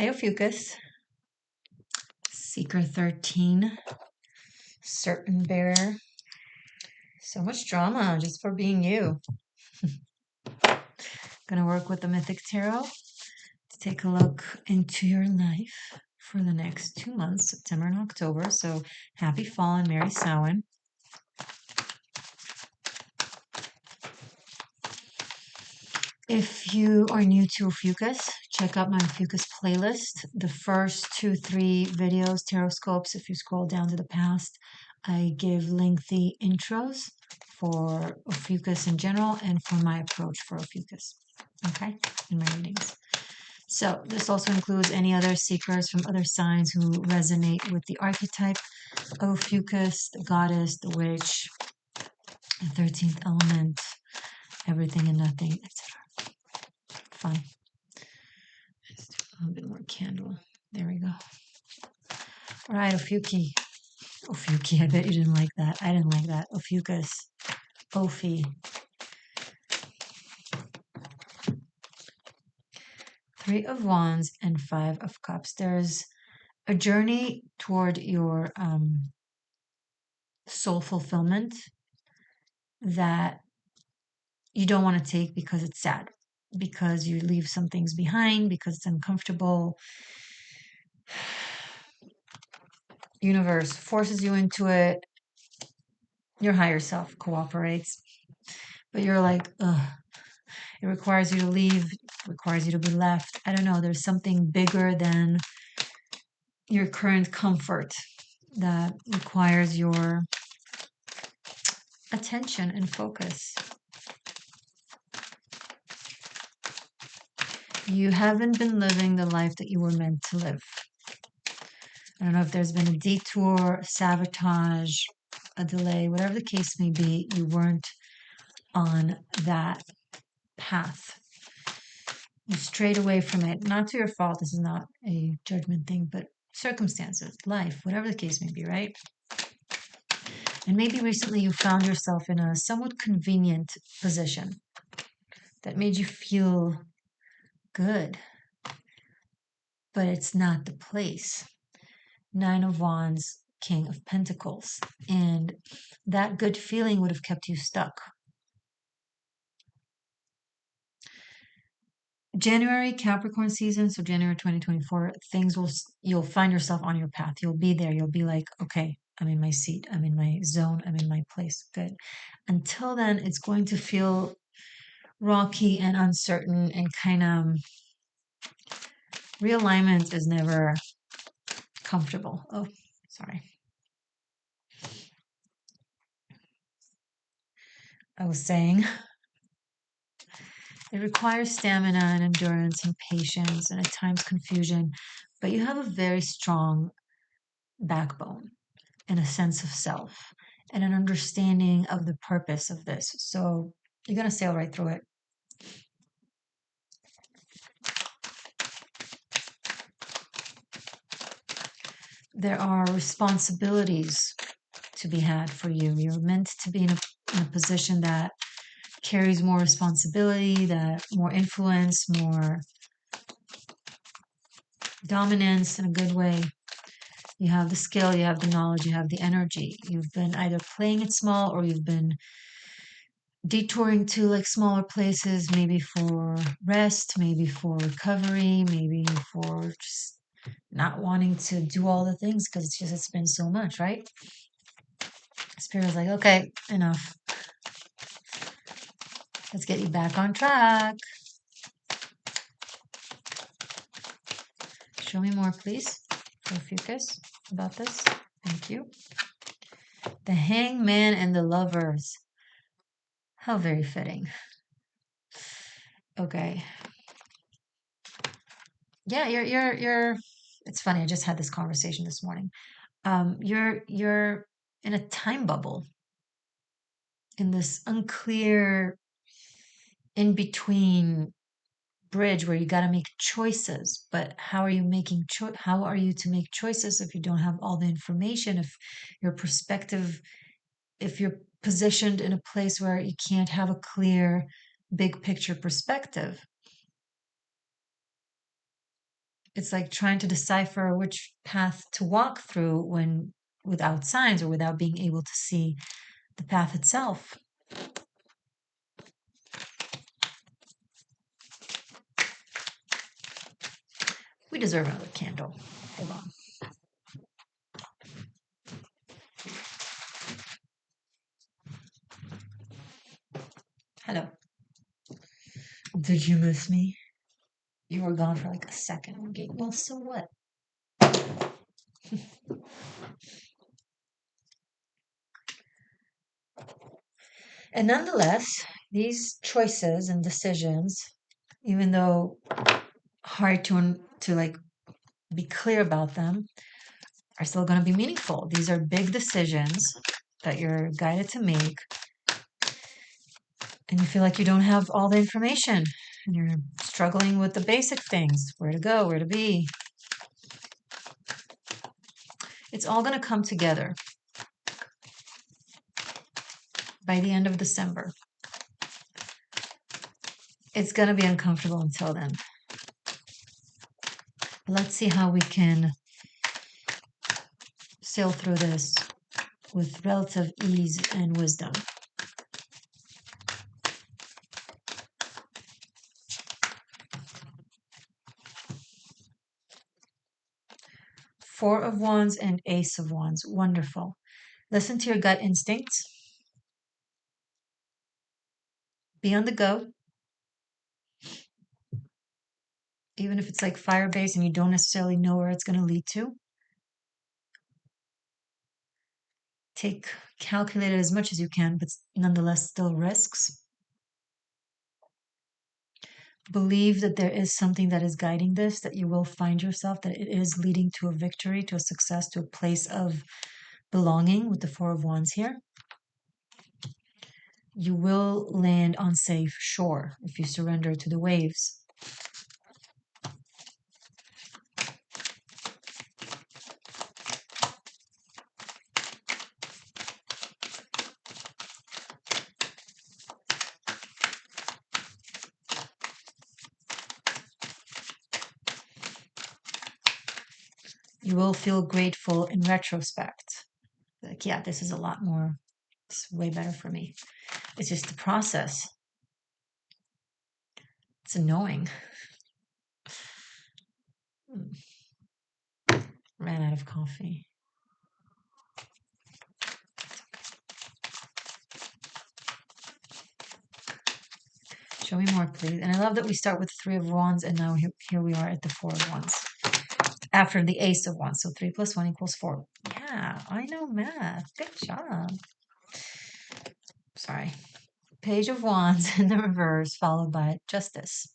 Hey, Ophiuchus. Seeker 13. Certain Bearer. So much drama just for being you. Gonna work with the Mythic Tarot to take a look into your life for the next 2 months, September and October. So happy fall and Merry Samhain. If you are new to Ophiuchus, check out my Ophiuchus playlist. The first 2-3 videos, tarot scopes, if you scroll down to the past, I give lengthy intros for Ophiuchus in general and for my approach for Ophiuchus, okay, in my readings. So this also includes any other seekers from other signs who resonate with the archetype of Ophiuchus, the goddess, the witch, the 13th element, everything and nothing, etc. Fine. Let's do a little bit more candle. There we go. All right, Ophiuchi. Ophiuchi, I bet you didn't like that. I didn't like that. Ophiuchus. Ophi. 3 of Wands and 5 of Cups. There's a journey toward your soul fulfillment that you don't want to take because it's sad, because you leave some things behind, because it's uncomfortable. Universe forces you into it. Your higher self cooperates, but you're like, ugh. It requires you to leave, requires you to be left. I don't know. There's something bigger than your current comfort that requires your attention and focus. You haven't been living the life that you were meant to live. I don't know if there's been a detour, sabotage, a delay, whatever the case may be, you weren't on that path. You strayed away from it, not to your fault. This is not a judgment thing, but circumstances, life, whatever the case may be, right? And maybe recently you found yourself in a somewhat convenient position that made you feel good, but it's not the place. 9 of Wands, King of Pentacles. And that good feeling would have kept you stuck. January, Capricorn season, so January 2024, you'll find yourself on your path. You'll be there. You'll be like, okay, I'm in my seat. I'm in my zone. I'm in my place. Good. Until then, it's going to feel rocky and uncertain and kind of realignment is never comfortable. Oh, sorry. I was saying it requires stamina and endurance and patience and at times confusion, but you have a very strong backbone and a sense of self and an understanding of the purpose of this. So you're going to sail right through it. There are responsibilities to be had for you. You're meant to be in a position that carries more responsibility, that more influence, more dominance in a good way. You have the skill, you have the knowledge, you have the energy. You've been either playing it small or you've been detouring to like smaller places, maybe for rest, maybe for recovery, maybe for just not wanting to do all the things because it's been so much, right? Spirit's like, okay, enough. Let's get you back on track. Show me more, please, for Ophiuchus, about this. Thank you. The Hangman and the Lovers. How very fitting. Okay. Yeah, you're. It's funny. I just had this conversation this morning. You're in a time bubble, in this unclear in between bridge where you got to make choices. But how are you making how are you to make choices if you don't have all the information, if your perspective, if you're positioned in a place where you can't have a clear big picture perspective? It's like trying to decipher which path to walk through when without signs or without being able to see the path itself. We deserve another candle. Hold on. Hello. Did you miss me? You were gone for like a second. Okay, well, so what? And nonetheless, these choices and decisions, even though hard to like be clear about them, are still going to be meaningful. These are big decisions that you're guided to make, and you feel like you don't have all the information, and you're struggling with the basic things, where to go, where to be. It's all going to come together by the end of December. It's going to be uncomfortable until then. Let's see how we can sail through this with relative ease and wisdom. Four of Wands and Ace of Wands. Wonderful. Listen to your gut instincts. Be on the go. Even if it's like fire-based and you don't necessarily know where it's going to lead to. Calculate it as much as you can, but nonetheless still risks. Believe that there is something that is guiding this, that you will find yourself, that it is leading to a victory, to a success, to a place of belonging with the Four of Wands here. You will land on safe shore if you surrender to the waves. You will feel grateful in retrospect. Like, yeah, this is a lot more, it's way better for me. It's just the process. It's annoying. Ran out of coffee. Show me more, please. And I love that we start with Three of Wands, and now here we are at the Four of Wands. After the Ace of Wands. So 3 + 1 = 4. Yeah, I know math. Good job. Sorry. Page of Wands in the reverse, followed by Justice.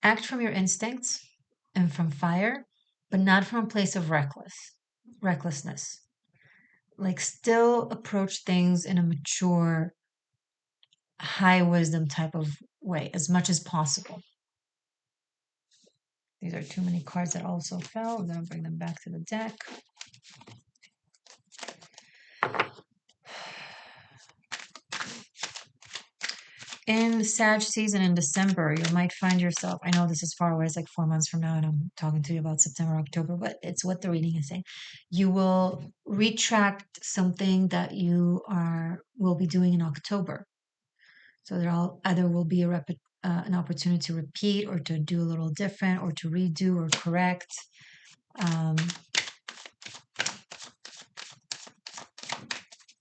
Act from your instincts and from fire, but not from a place of recklessness. Like, still approach things in a mature, high wisdom type of way as much as possible. These are too many cards that also fell. We're going to bring them back to the deck. In the Sag season in December, you might find yourself, I know this is far away, it's like 4 months from now, and I'm talking to you about September, October, but it's what the reading is saying. You will retract something that you will be doing in October. So there either will be an opportunity to repeat or to do a little different or to redo or correct. I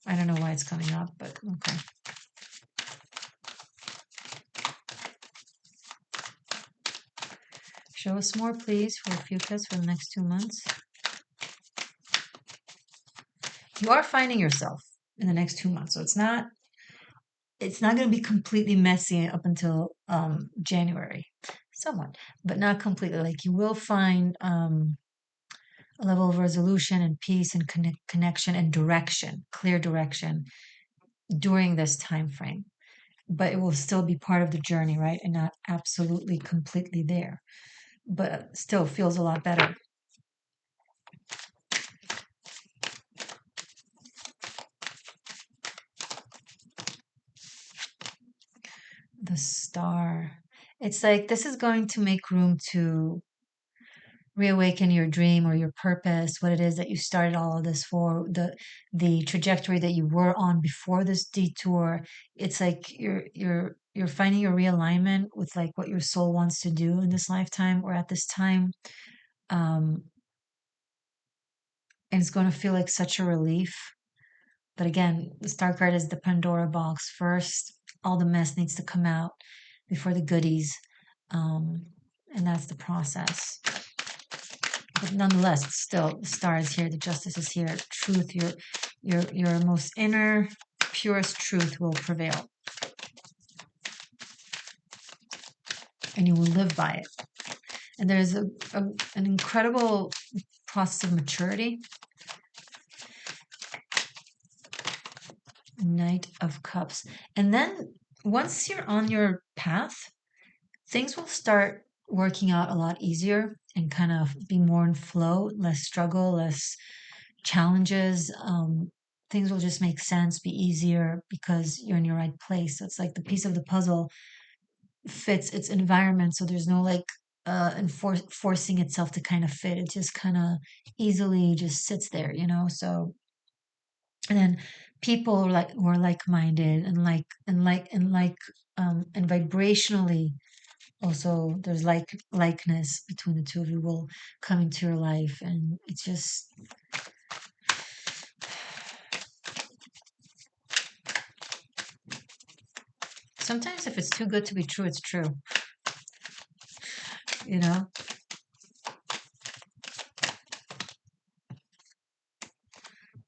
don't know why it's coming up, but okay. Show us more, please, for Ophiuchus for the next 2 months. You are finding yourself in the next 2 months, so it's not going to be completely messy up until January, somewhat, but not completely. Like, you will find a level of resolution and peace and connection and direction, clear direction during this time frame. But it will still be part of the journey, right? And not absolutely completely there, but still feels a lot better. The Star. It's like this is going to make room to reawaken your dream or your purpose, what it is that you started all of this for, the trajectory that you were on before this detour. It's like you're finding your realignment with like what your soul wants to do in this lifetime or at this time. Um, and it's going to feel like such a relief. But again, the Star card is the Pandora box. First, all the mess needs to come out before the goodies. Um, and that's the process. But nonetheless, it's still the Star is here, the Justice is here. Truth, your most inner, purest truth will prevail. And you will live by it. And there's an incredible process of maturity. Knight of Cups. And then once you're on your path, things will start working out a lot easier and kind of be more in flow, less struggle, less challenges. Things will just make sense, be easier because you're in your right place. So it's like the piece of the puzzle fits its environment. So there's no like forcing itself to kind of fit. It just kind of easily just sits there, you know? So, and then people are like who are like-minded and vibrationally also there's likeness between the two of you will come into your life, and it's just sometimes if it's too good to be true, it's true, you know.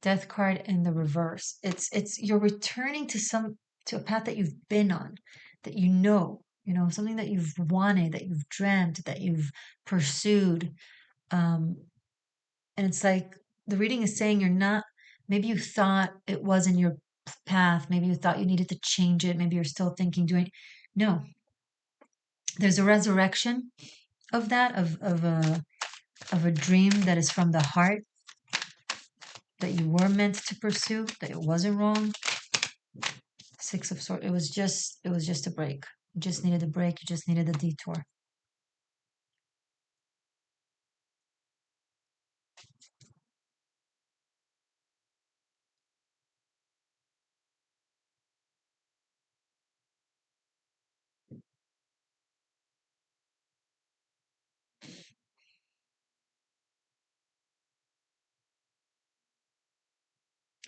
Death card in the reverse. It's you're returning to a path that you've been on, that you know, something that you've wanted, that you've dreamt, that you've pursued. Um, and it's like the reading is saying you're not, maybe you thought it wasn't your path, maybe you thought you needed to change it, maybe you're still thinking doing. No, there's a resurrection of that, of a dream that is from the heart, that you were meant to pursue, that it wasn't wrong. Six of Swords. It was just a break. You just needed a break. You just needed a detour.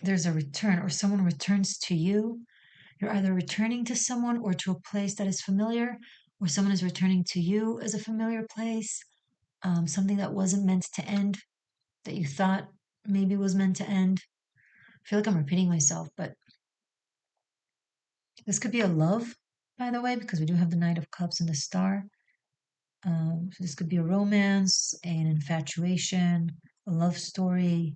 There's a return, or someone returns to you. You're either returning to someone or to a place that is familiar, or someone is returning to you as a familiar place. Something that wasn't meant to end, that you thought maybe was meant to end. I feel like I'm repeating myself, but this could be a love, by the way, because we do have the Knight of Cups and the Star. So this could be a romance, an infatuation, a love story.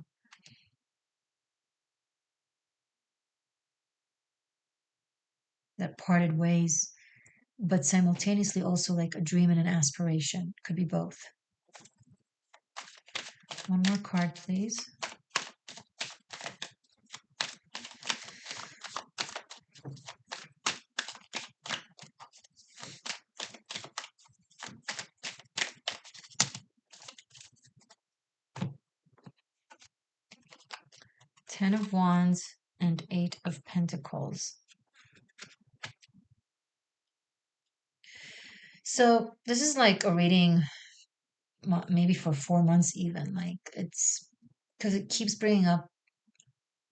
That parted ways, but simultaneously also like a dream and an aspiration. Could be both. One more card, please. Ten of Wands and Eight of Pentacles. So this is like a reading maybe for 4 months even. Like it's because it keeps bringing up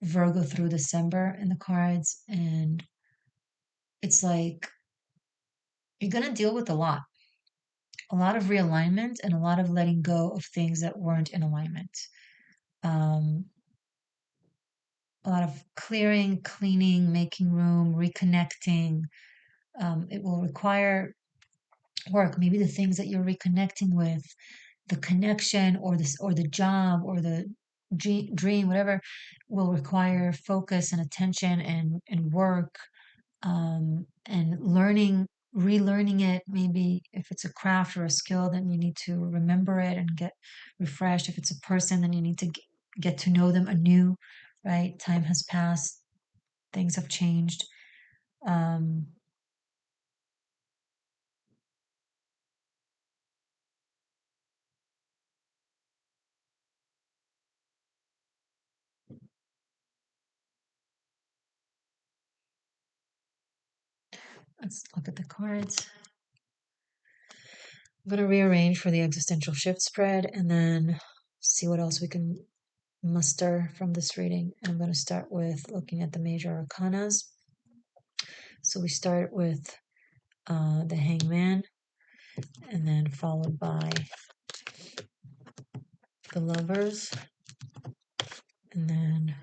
Virgo through December in the cards, and it's like you're going to deal with a lot of realignment and a lot of letting go of things that weren't in alignment. Um, a lot of clearing, cleaning, making room, reconnecting. It will require work. Maybe the things that you're reconnecting with, the connection or this or the job or the dream, whatever, will require focus and attention and work, and learning, relearning it. Maybe if it's a craft or a skill, then you need to remember it and get refreshed. If it's a person, then you need to get to know them anew, right? Time has passed, things have changed. Um, Let's look at the cards. I'm going to rearrange for the existential shift spread and then see what else we can muster from this reading. I'm going to start with looking at the major arcanas. So we start with the Hangman, and then followed by the Lovers, and then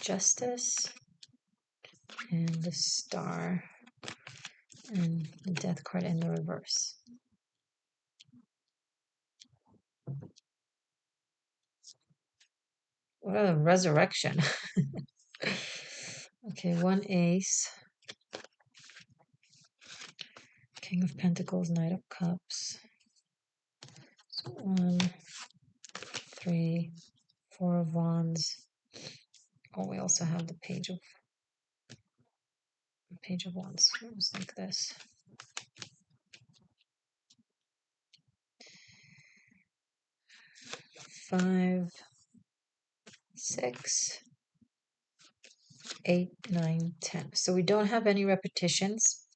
Justice, and the Star, and the Death card in the reverse. What a resurrection. Okay, one Ace, King of Pentacles, Knight of Cups. So 1, 3, 4 of Wands. Oh, we also have the Page of Wands. It was like this. 5, 6, 8, 9, 10. So we don't have any repetitions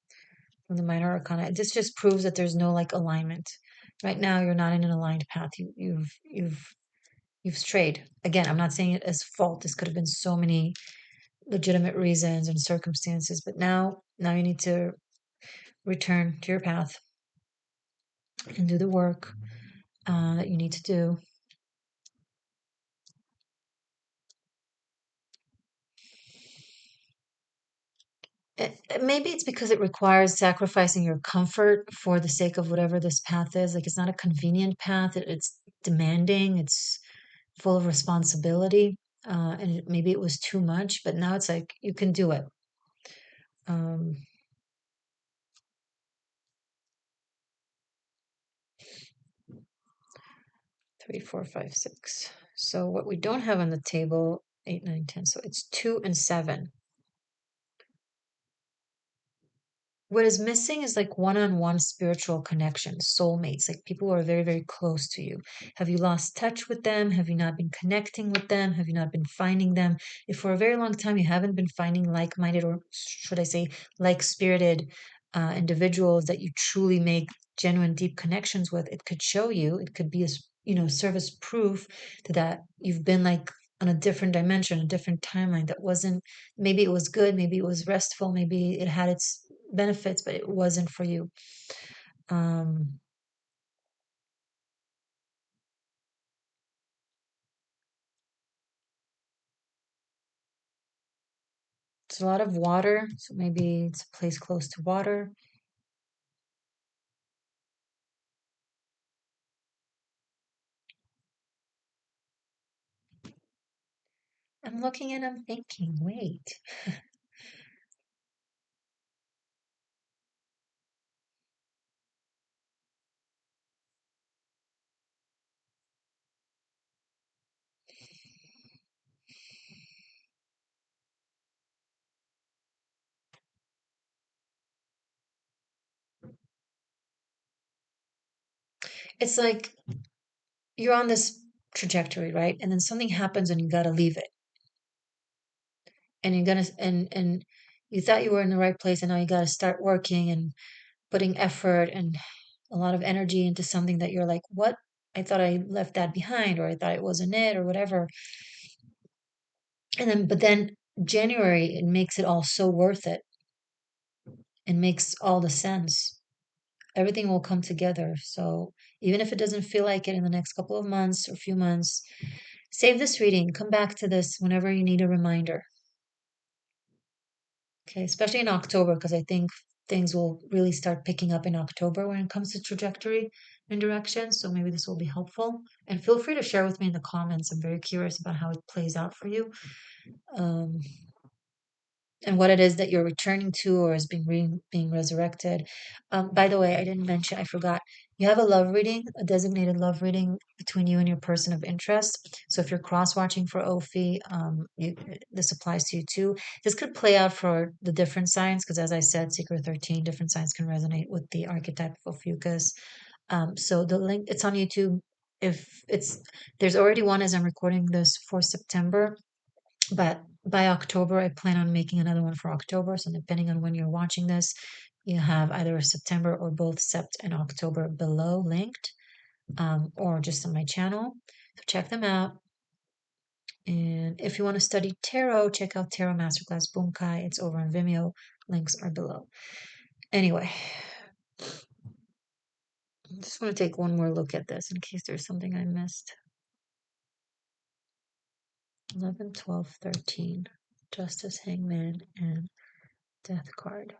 from the minor arcana. This just proves that there's no like alignment. Right now, you're not in an aligned path. You've strayed. Again, I'm not saying it as fault. This could have been so many legitimate reasons and circumstances, but now you need to return to your path and do the work that you need to do. Maybe it's because it requires sacrificing your comfort for the sake of whatever this path is. Like, it's not a convenient path. It's demanding. It's full of responsibility. And maybe it was too much, but now it's like you can do it. 3, 4, 5, 6. So what we don't have on the table, 8, 9, 10. So it's 2 and 7. What is missing is like one-on-one spiritual connections, soulmates, like people who are very, very close to you. Have you lost touch with them? Have you not been connecting with them? Have you not been finding them? If for a very long time you haven't been finding like-minded, or should I say like-spirited individuals that you truly make genuine, deep connections with, it could show you, it could be serve as proof that you've been like on a different dimension, a different timeline that wasn't, maybe it was good, maybe it was restful, maybe it had its benefits, but it wasn't for you. It's a lot of water, so maybe it's a place close to water. I'm looking and I'm thinking, wait. It's like you're on this trajectory, right? And then something happens and you got to leave it. And you're going to, and you thought you were in the right place, and now you got to start working and putting effort and a lot of energy into something that you're like, what? I thought I left that behind, or I thought it wasn't it, or whatever. But then January, it makes it all so worth it. It makes all the sense. Everything will come together. So even if it doesn't feel like it in the next couple of months or few months, save this reading. Come back to this whenever you need a reminder. Okay, especially in October, because I think things will really start picking up in October when it comes to trajectory and direction. So maybe this will be helpful. And feel free to share with me in the comments. I'm very curious about how it plays out for you. Um, and what it is that you're returning to or is being resurrected. By the way, I didn't mention, I forgot. You have a love reading, a designated love reading between you and your person of interest. So if you're cross-watching for Ophi, this applies to you too. This could play out for the different signs, because as I said, Secret 13, different signs can resonate with the archetype of Ophiuchus. So the link, it's on YouTube. If it's, there's already one as I'm recording this for September, but by October, I plan on making another one for October. So depending on when you're watching this, you have either September or both Sept and October below linked, or just on my channel. So check them out. And if you want to study tarot, check out Tarot Masterclass Bunkai. It's over on Vimeo. Links are below. Anyway, I just want to take one more look at this in case there's something I missed. 11, 12, 13. Justice, Hangman, and Death card.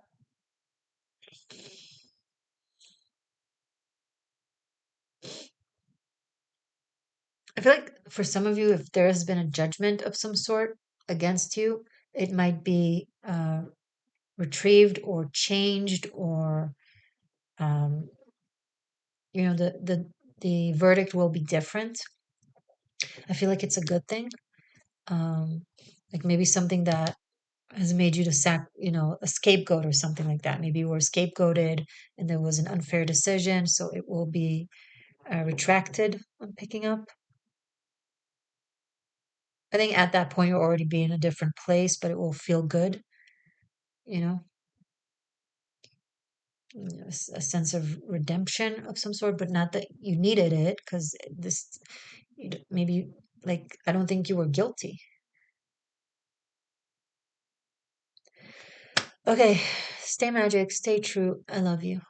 I feel like for some of you, if there has been a judgment of some sort against you, it might be retrieved or changed, or um, the verdict will be different. I feel like it's a good thing. Like maybe something that has made you a scapegoat or something like that. Maybe you were scapegoated and there was an unfair decision, so it will be retracted. I'm picking up. I think at that point you'll already be in a different place, but it will feel good, you know, a sense of redemption of some sort, but not that you needed it, because this maybe, like, I don't think you were guilty. Okay, stay magic, stay true. I love you.